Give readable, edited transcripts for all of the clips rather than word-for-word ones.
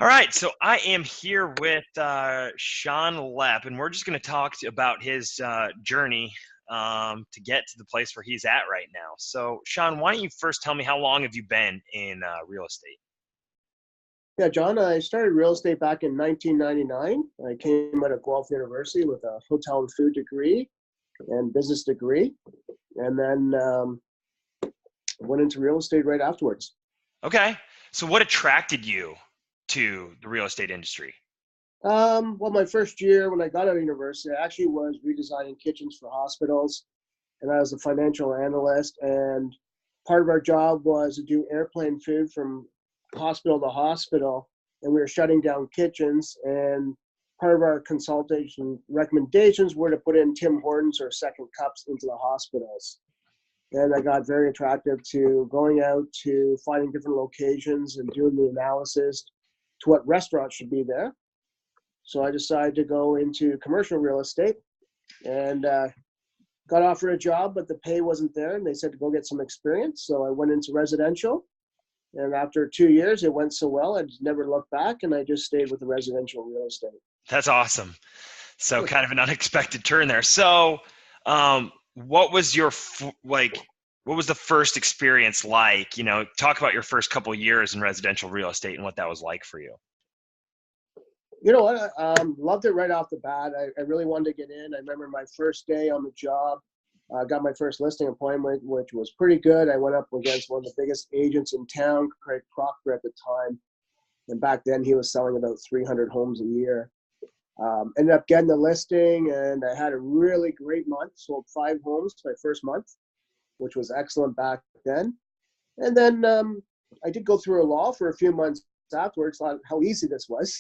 All right, so I am here with Shawn Lepp, and we're just going to talk about his journey to get to the place where he's at right now. So, Shawn, why don't you first tell me how long have you been in real estate? Yeah, John, I started real estate back in 1999. I came out of Guelph University with a hotel and food degree and business degree, and then went into real estate right afterwards. Okay, so what attracted you to the real estate industry? Well, my first year when I got out of university, I actually was redesigning kitchens for hospitals, and I was a financial analyst. And part of our job was to do airplane food from hospital to hospital, and we were shutting down kitchens. And part of our consultation recommendations were to put in Tim Hortons or second cups into the hospitals. And I got very attracted to going out to finding different locations and doing the analysis to what restaurants should be there. So I decided to go into commercial real estate and got offered a job, but the pay wasn't there. And they said to go get some experience. So I went into residential. And after 2 years, it went so well, I just never looked back. And I just stayed with the residential real estate. That's awesome. So kind of an unexpected turn there. So what was your, what was the first experience like? You know, talk about your first couple of years in residential real estate and what that was like for you. You know what? Loved it right off the bat. I really wanted to get in. I remember my first day on the job. Got my first listing appointment, which was pretty good. I went up against one of the biggest agents in town, Craig Proctor at the time. And back then he was selling about 300 homes a year. Ended up getting the listing, and I had a really great month. Sold 5 homes my first month, which was excellent back then. And then I did go through a law for a few months afterwards, thought how easy this was.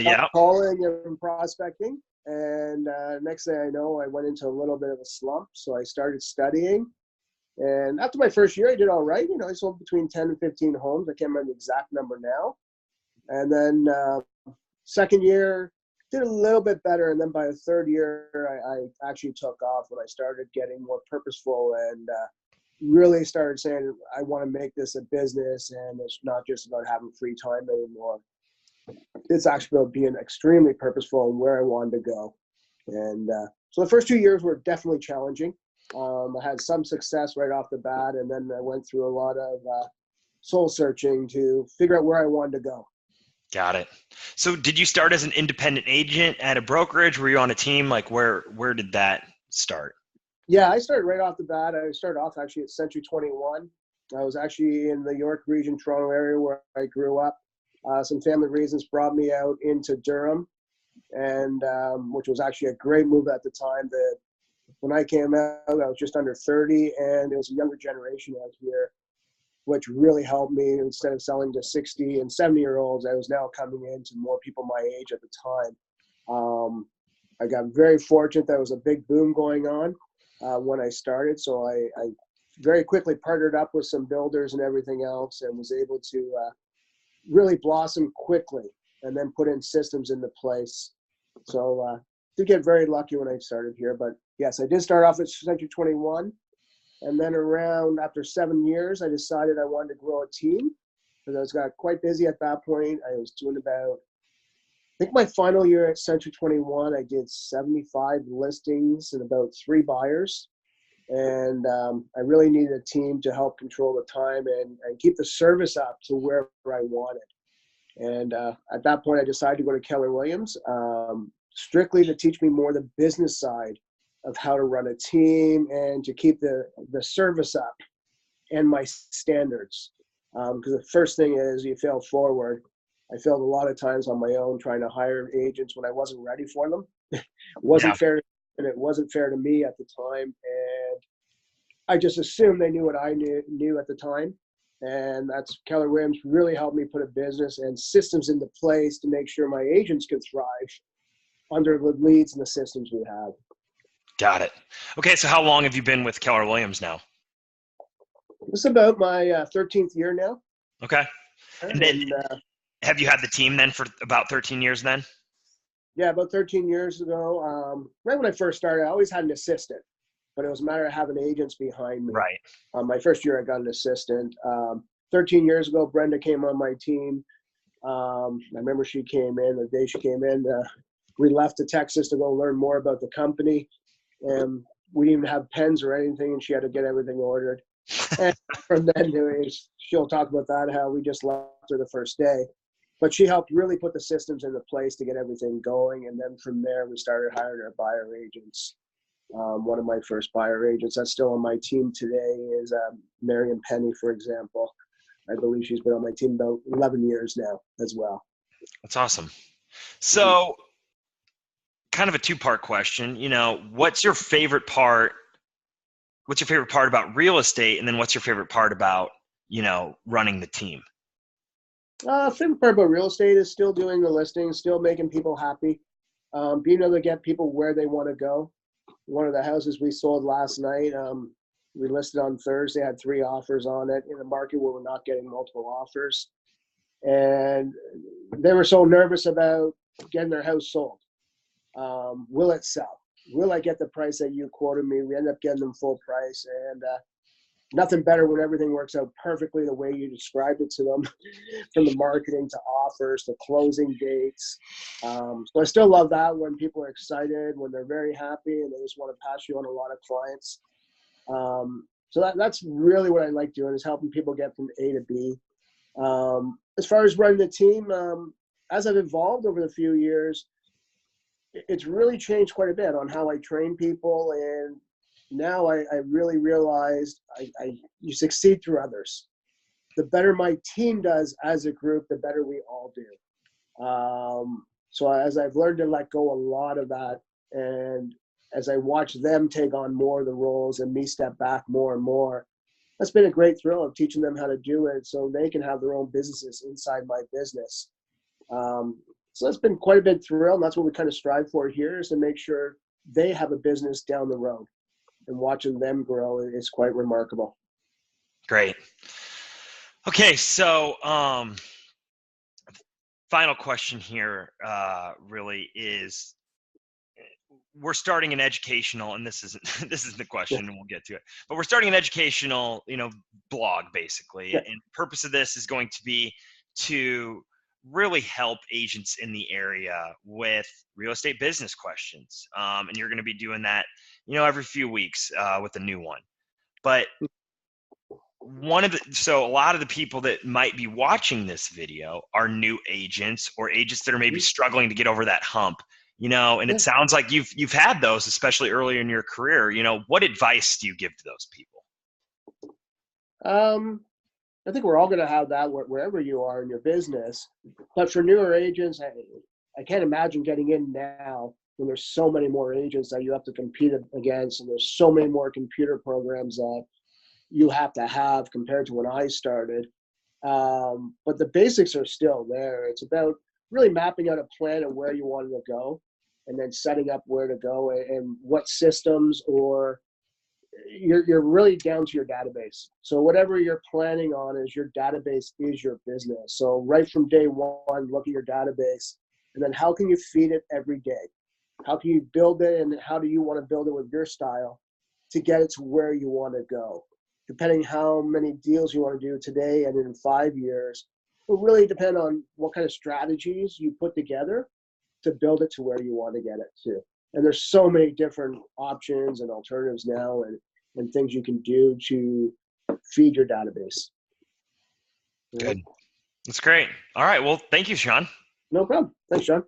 Yeah. Calling and prospecting. And next thing I know, I went into a little bit of a slump. So I started studying. And after my first year, I did all right. You know, I sold between 10 and 15 homes. I can't remember the exact number now. And then second year, did a little bit better. And then by the third year, I actually took off when I started getting more purposeful and really started saying, I want to make this a business, and it's not just about having free time anymore. It's actually about being extremely purposeful and where I wanted to go. And so the first 2 years were definitely challenging. I had some success right off the bat, and then I went through a lot of soul searching to figure out where I wanted to go. Got it. So did you start as an independent agent at a brokerage? Were you on a team? Like where did that start? Yeah, I started right off the bat. I started off actually at Century 21. I was actually in the York region, Toronto area where I grew up. Some family reasons brought me out into Durham, and which was actually a great move at the time. That when I came out, I was just under 30, and there was a younger generation out here, which really helped me. Instead of selling to 60 and 70-year-olds, I was now coming in to more people my age at the time. I got very fortunate that there was a big boom going on when I started, so I very quickly partnered up with some builders and everything else, and was able to really blossom quickly and then put in systems into place. So did get very lucky when I started here. But yes, I did start off at Century 21. And then around after 7 years, I decided I wanted to grow a team because I was got quite busy at that point. I was doing about, I think my final year at Century 21, I did 75 listings and about 3 buyers. And I really needed a team to help control the time and keep the service up to where I wanted. And at that point, I decided to go to Keller Williams, strictly to teach me more the business side of how to run a team and to keep the service up and my standards. Because the first thing is you fail forward. I failed a lot of times on my own trying to hire agents when I wasn't ready for them. It wasn't fair, and it wasn't fair to me at the time. And I just assumed they knew what I knew at the time. And that's Keller Williams really helped me put a business and systems into place to make sure my agents could thrive under the leads and the systems we have. Got it. Okay, so how long have you been with Keller Williams now? This is about my 13th year now. Okay. And then have you had the team then for about 13 years then? Yeah, about 13 years ago. Right when I first started, I always had an assistant, but it was a matter of having agents behind me. Right. My first year, I got an assistant. 13 years ago, Brenda came on my team. I remember she came in, the day she came in, we left to Texas to go learn more about the company. And we didn't even have pens or anything, and she had to get everything ordered. And from then, she'll talk about that, how we just left her the first day. But she helped really put the systems into place to get everything going. And then from there, we started hiring our buyer agents. One of my first buyer agents that's still on my team today is Marion Penny, for example. I believe she's been on my team about 11 years now as well. That's awesome. So kind of a two-part question, what's your favorite part about real estate? And then what's your favorite part about, running the team? Favorite part about real estate is still doing the listings, still making people happy, being able to get people where they want to go. One of the houses we sold last night, we listed on Thursday, had 3 offers on it in a market where we're not getting multiple offers. And they were so nervous about getting their house sold. Will it sell? Will I get the price that you quoted me? We end up getting them full price, and nothing better when everything works out perfectly the way you described it to them, from the marketing to offers to closing dates. So I still love that when people are excited, when they're very happy, and they just want to pass you on a lot of clients. So that's really what I like doing, is helping people get from A to B. As far as running the team, as I've evolved over the few years, it's really changed quite a bit on how I train people. And now I really realized you succeed through others. The better my team does as a group, the better we all do. So as I've learned to let go a lot of that, and as I watch them take on more of the roles and me step back more and more, that's been a great thrill of teaching them how to do it so they can have their own businesses inside my business. So that's been quite a big thrill, and that's what we kind of strive for here, is to make sure they have a business down the road. And watching them grow is quite remarkable. Great. Okay, so final question here really is, we're starting an educational, and this isn't the question, and we'll get to it, but we're starting an educational, blog basically. Yeah. And the purpose of this is going to be to really help agents in the area with real estate business questions. And you're going to be doing that, every few weeks with a new one. But so a lot of the people that might be watching this video are new agents, or agents that are maybe struggling to get over that hump, and it sounds like you've had those, especially earlier in your career. What advice do you give to those people? I think we're all going to have that wherever you are in your business. But for newer agents, I can't imagine getting in now when there's so many more agents that you have to compete against, and there's so many more computer programs that you have to have compared to when I started. But the basics are still there. It's about really mapping out a plan of where you wanted to go, and then setting up where to go and what systems, or you're really down to your database. So whatever you're planning on is your database is your business. So right from day one, look at your database, and then how can you feed it every day? How can you build it, and how do you want to build it with your style to get it to where you want to go? Depending how many deals you want to do today and in 5 years, will really depend on what kind of strategies you put together to build it to where you want to get it to. And there's so many different options and alternatives now, and things you can do to feed your database. Good. That's great. All right. Well, thank you, Shawn. No problem. Thanks, John.